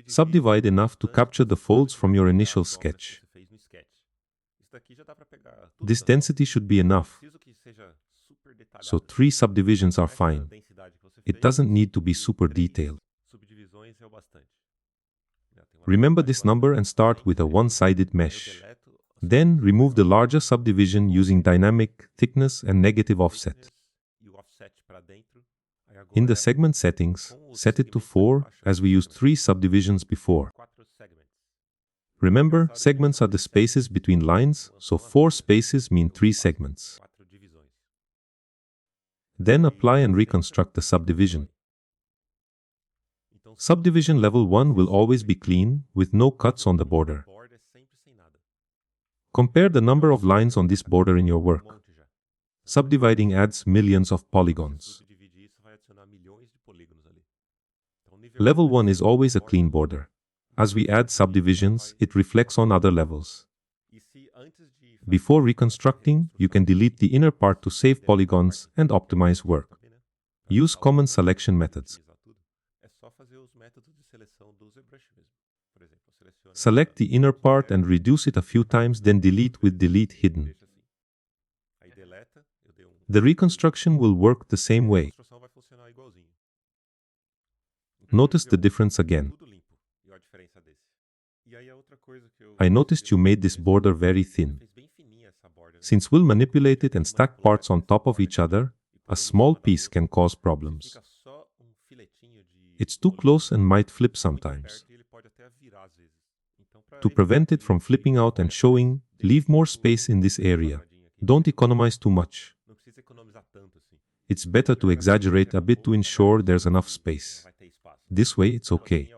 Subdivide enough to capture the folds from your initial sketch. This density should be enough, so 3 subdivisions are fine. It doesn't need to be super detailed. Remember this number and start with a one-sided mesh. Then remove the larger subdivision using dynamic thickness and negative offset. In the segment settings, set it to 4, as we used 3 subdivisions before. Remember, segments are the spaces between lines, so 4 spaces mean 3 segments. Then apply and reconstruct the subdivision. Subdivision level 1 will always be clean, with no cuts on the border. Compare the number of lines on this border in your work. Subdividing adds millions of polygons. Level 1 is always a clean border. As we add subdivisions, it reflects on other levels. Before reconstructing, you can delete the inner part to save polygons and optimize work. Use common selection methods. Select the inner part and reduce it a few times, then delete with delete hidden. The reconstruction will work the same way. Notice the difference again. I noticed you made this border very thin. Since we'll manipulate it and stack parts on top of each other, a small piece can cause problems. It's too close and might flip sometimes. To prevent it from flipping out and showing, leave more space in this area. Don't economize too much. It's better to exaggerate a bit to ensure there's enough space. This way it's okay.